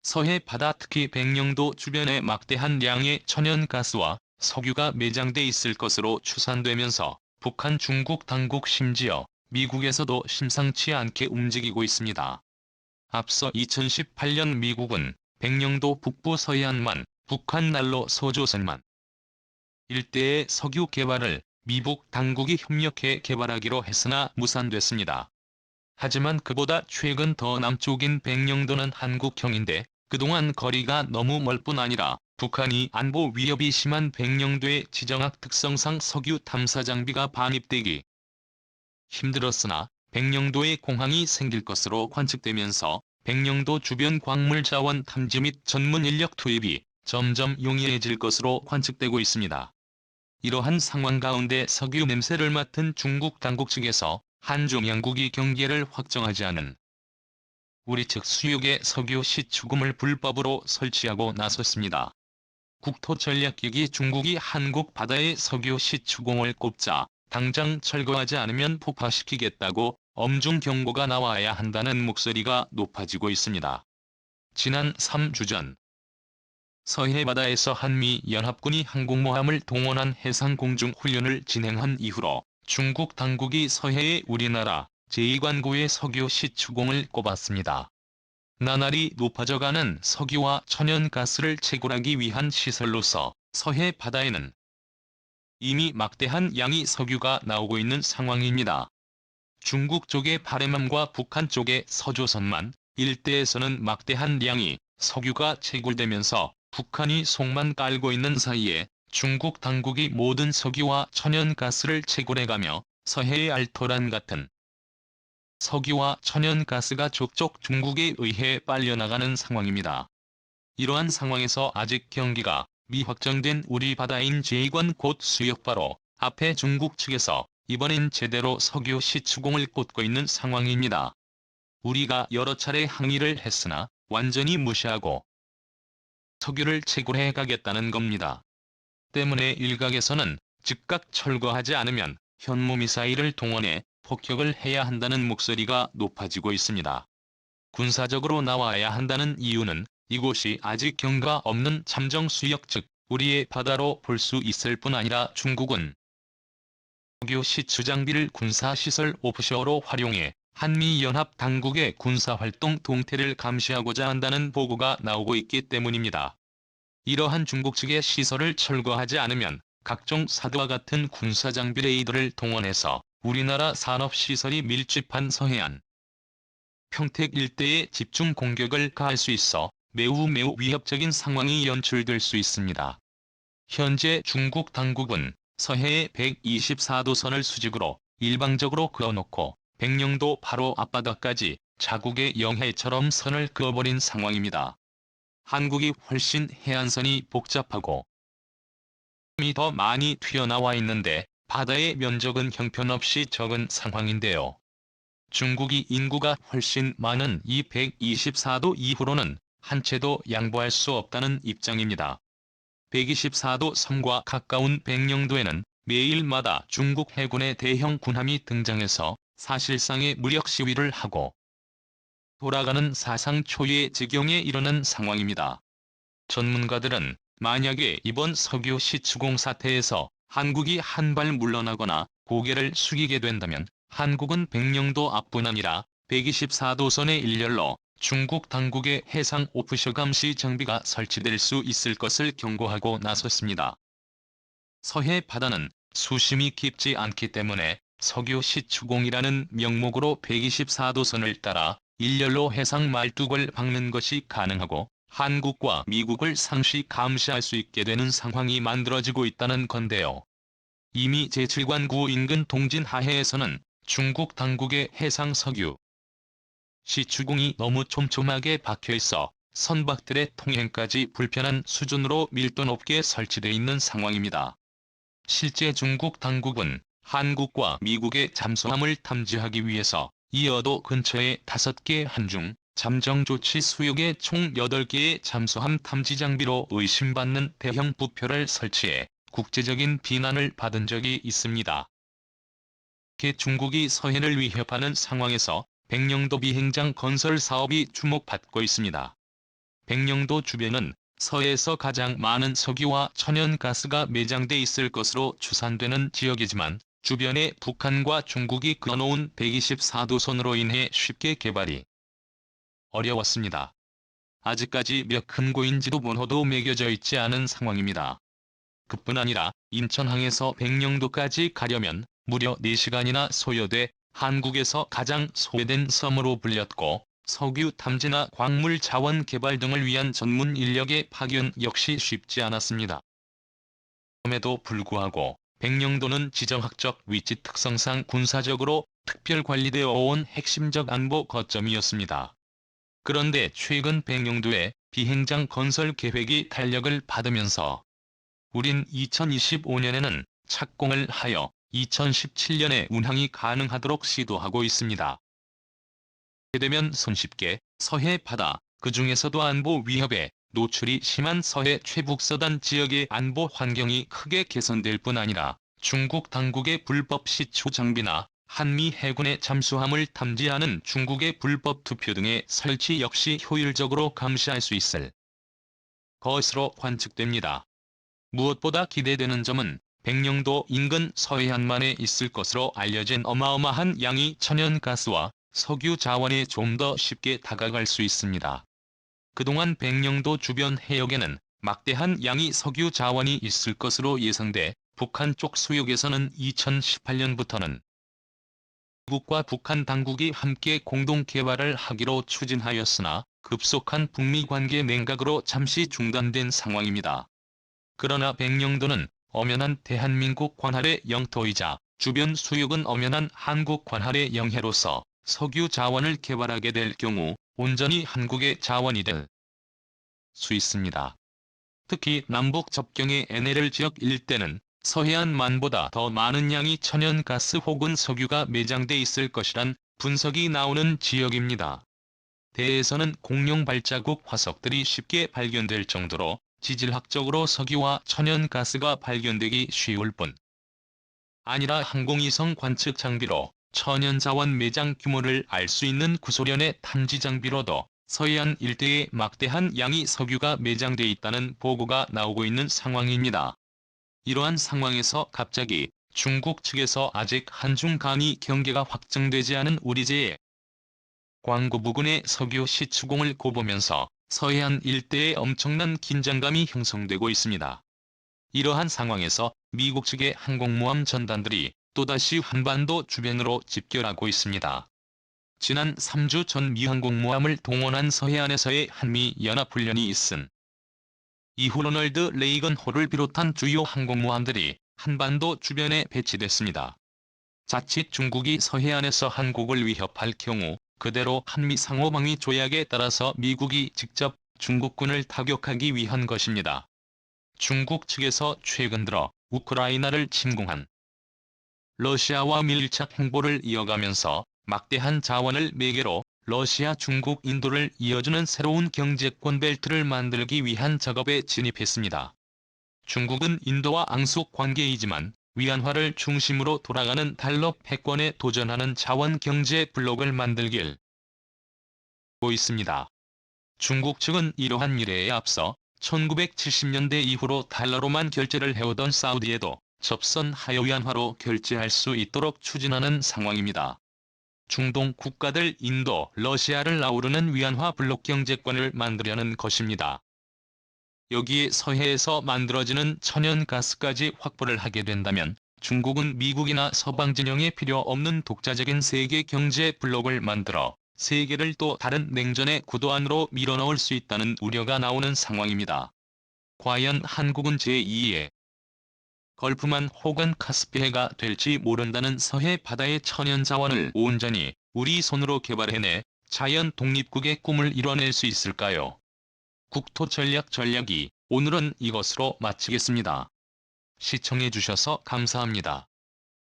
서해 바다 특히 백령도 주변에 막대한 양의 천연가스와 석유가 매장돼 있을 것으로 추산되면서 북한 중국 당국 심지어 미국에서도 심상치 않게 움직이고 있습니다. 앞서 2018년 미국은 백령도 북부 서해안만 북한 난로 소조선만 일대의 석유 개발을 미국 당국이 협력해 개발하기로 했으나 무산됐습니다. 하지만 그보다 최근 더 남쪽인 백령도는 한국형인데 그동안 거리가 너무 멀 뿐 아니라 북한이 안보 위협이 심한 백령도의 지정학 특성상 석유 탐사 장비가 반입되기 힘들었으나 백령도에 공항이 생길 것으로 관측되면서 백령도 주변 광물 자원 탐지 및 전문 인력 투입이 점점 용이해질 것으로 관측되고 있습니다. 이러한 상황 가운데 석유 냄새를 맡은 중국 당국 측에서 한중 양국이 경계를 확정하지 않은 우리 측 수역에 석유 시추금을 불법으로 설치하고 나섰습니다. 국토전략기기 중국이 한국 바다에 석유 시추공을 꼽자 당장 철거하지 않으면 폭파시키겠다고 엄중 경고가 나와야 한다는 목소리가 높아지고 있습니다. 지난 3주 전 서해 바다에서 한미연합군이 항공모함을 동원한 해상공중훈련을 진행한 이후로 중국 당국이 서해에 우리나라 제2관구의 석유 시추공을 꼽았습니다. 나날이 높아져가는 석유와 천연가스를 채굴하기 위한 시설로서 서해 바다에는 이미 막대한 양의 석유가 나오고 있는 상황입니다. 중국 쪽의 바레맘과 북한 쪽의 서조선만 일대에서는 막대한 양의 석유가 채굴되면서 북한이 속만 깔고 있는 사이에 중국 당국이 모든 석유와 천연가스를 채굴해가며 서해의 알토란 같은 석유와 천연가스가 족족 중국에 의해 빨려나가는 상황입니다. 이러한 상황에서 아직 경기가 미확정된 우리 바다인 제2관 곧 수역바로 앞에 중국 측에서 이번엔 제대로 석유 시추공을 꽂고 있는 상황입니다. 우리가 여러 차례 항의를 했으나 완전히 무시하고 석유를 채굴해 가겠다는 겁니다. 때문에 일각에서는 즉각 철거하지 않으면 현무미사일을 동원해 폭격을 해야 한다는 목소리가 높아지고 있습니다. 군사적으로 나와야 한다는 이유는 이곳이 아직 경과 없는 잠정 수역 즉 우리의 바다로 볼 수 있을 뿐 아니라 중국은 석유 시추 장비를 군사시설 오프쇼어로 활용해 한미연합 당국의 군사활동 동태를 감시하고자 한다는 보고가 나오고 있기 때문입니다. 이러한 중국 측의 시설을 철거하지 않으면 각종 사드와 같은 군사장비 레이더를 동원해서 우리나라 산업시설이 밀집한 서해안, 평택 일대에 집중 공격을 가할 수 있어 매우 위협적인 상황이 연출될 수 있습니다. 현재 중국 당국은 서해에 124도선을 수직으로 일방적으로 그어놓고 백령도 바로 앞바다까지 자국의 영해처럼 선을 그어버린 상황입니다. 한국이 훨씬 해안선이 복잡하고 힘이 더 많이 튀어나와 있는데 바다의 면적은 형편없이 적은 상황인데요. 중국이 인구가 훨씬 많은 이 124도 이후로는 한 채도 양보할 수 없다는 입장입니다. 124도 섬과 가까운 백령도에는 매일마다 중국 해군의 대형 군함이 등장해서 사실상의 무력 시위를 하고 돌아가는 사상 초유의 지경에 이르는 상황입니다. 전문가들은 만약에 이번 석유 시추공 사태에서 한국이 한 발 물러나거나 고개를 숙이게 된다면 한국은 백령도 앞뿐 아니라 124도선의 일렬로 중국 당국의 해상 오프쇼 감시 장비가 설치될 수 있을 것을 경고하고 나섰습니다. 서해 바다는 수심이 깊지 않기 때문에 석유 시추공이라는 명목으로 124도선을 따라 일렬로 해상 말뚝을 박는 것이 가능하고 한국과 미국을 상시 감시할 수 있게 되는 상황이 만들어지고 있다는 건데요. 이미 제7관구 인근 동진하해에서는 중국 당국의 해상 석유 시추공이 너무 촘촘하게 박혀있어 선박들의 통행까지 불편한 수준으로 밀도 높게 설치돼 있는 상황입니다. 실제 중국 당국은 한국과 미국의 잠수함을 탐지하기 위해서 이 여도 근처에 5개 한중 잠정 조치 수역에 총 8개의 잠수함 탐지 장비로 의심받는 대형 부표를 설치해 국제적인 비난을 받은 적이 있습니다. 중국이 서해를 위협하는 상황에서 백령도 비행장 건설 사업이 주목받고 있습니다. 백령도 주변은 서해에서 가장 많은 석유와 천연가스가 매장돼 있을 것으로 추산되는 지역이지만 주변에 북한과 중국이 그어놓은 124도선으로 인해 쉽게 개발이 어려웠습니다. 아직까지 몇 큰고인지도 번호도 매겨져 있지 않은 상황입니다. 그뿐 아니라 인천항에서 백령도까지 가려면 무려 4시간이나 소요돼 한국에서 가장 소외된 섬으로 불렸고 석유 탐지나 광물 자원 개발 등을 위한 전문 인력의 파견 역시 쉽지 않았습니다. 그럼에도 불구하고 백령도는 지정학적 위치 특성상 군사적으로 특별 관리되어 온 핵심적 안보 거점이었습니다. 그런데 최근 백령도의 비행장 건설 계획이 탄력을 받으면서 우린 2025년에는 착공을 하여 2017년에 운항이 가능하도록 시도하고 있습니다. 이렇게 되면 손쉽게 서해 바다, 그 중에서도 안보 위협에 노출이 심한 서해 최북서단 지역의 안보 환경이 크게 개선될 뿐 아니라 중국 당국의 불법 시추 장비나 한미 해군의 잠수함을 탐지하는 중국의 불법 투표 등의 설치 역시 효율적으로 감시할 수 있을 것으로 관측됩니다. 무엇보다 기대되는 점은 백령도 인근 서해안만에 있을 것으로 알려진 어마어마한 양의 천연가스와 석유 자원에 좀 더 쉽게 다가갈 수 있습니다. 그동안 백령도 주변 해역에는 막대한 양의 석유 자원이 있을 것으로 예상돼 북한 쪽 수역에서는 2018년부터는 미국과 북한 당국이 함께 공동 개발을 하기로 추진하였으나 급속한 북미 관계 냉각으로 잠시 중단된 상황입니다. 그러나 백령도는 엄연한 대한민국 관할의 영토이자 주변 수역은 엄연한 한국 관할의 영해로서 석유 자원을 개발하게 될 경우 온전히 한국의 자원이 될 수 있습니다. 특히 남북 접경의 NLL 지역 일대는 서해안만보다 더 많은 양의 천연가스 혹은 석유가 매장돼 있을 것이란 분석이 나오는 지역입니다. 대해에서는 공룡 발자국 화석들이 쉽게 발견될 정도로 지질학적으로 석유와 천연가스가 발견되기 쉬울 뿐 아니라 항공위성 관측 장비로 천연자원 매장 규모를 알 수 있는 구소련의 탐지 장비로도 서해안 일대에 막대한 양의 석유가 매장돼 있다는 보고가 나오고 있는 상황입니다. 이러한 상황에서 갑자기 중국 측에서 아직 한중 간의 경계가 확정되지 않은 우리제의 광구 부근의 석유 시추공을 고보면서 서해안 일대에 엄청난 긴장감이 형성되고 있습니다. 이러한 상황에서 미국 측의 항공모함 전단들이 또다시 한반도 주변으로 집결하고 있습니다. 지난 3주 전 미 항공모함을 동원한 서해안에서의 한미연합훈련이 있은 이후 로널드 레이건 호를 비롯한 주요 항공모함들이 한반도 주변에 배치됐습니다. 자칫 중국이 서해안에서 한국을 위협할 경우 그대로 한미 상호방위 조약에 따라서 미국이 직접 중국군을 타격하기 위한 것입니다. 중국 측에서 최근 들어 우크라이나를 침공한 러시아와 밀착 행보를 이어가면서 막대한 자원을 매개로 러시아, 중국, 인도를 이어주는 새로운 경제권 벨트를 만들기 위한 작업에 진입했습니다. 중국은 인도와 앙숙 관계이지만 위안화를 중심으로 돌아가는 달러 패권에 도전하는 자원 경제 블록을 만들길 하고 있습니다. 중국 측은 이러한 미래에 앞서 1970년대 이후로 달러로만 결제를 해오던 사우디에도 접선 하여 위안화로 결제할 수 있도록 추진하는 상황입니다. 중동 국가들 인도, 러시아를 아우르는 위안화 블록 경제권을 만들려는 것입니다. 여기에 서해에서 만들어지는 천연가스까지 확보를 하게 된다면 중국은 미국이나 서방 진영에 필요 없는 독자적인 세계 경제 블록을 만들어 세계를 또 다른 냉전의 구도 안으로 밀어넣을 수 있다는 우려가 나오는 상황입니다. 과연 한국은 제2의 걸프만 혹은 카스피해가 될지 모른다는 서해 바다의 천연자원을 온전히 우리 손으로 개발해내 자연 독립국의 꿈을 이뤄낼 수 있을까요? 국토전략 전략이 오늘은 이것으로 마치겠습니다. 시청해주셔서 감사합니다.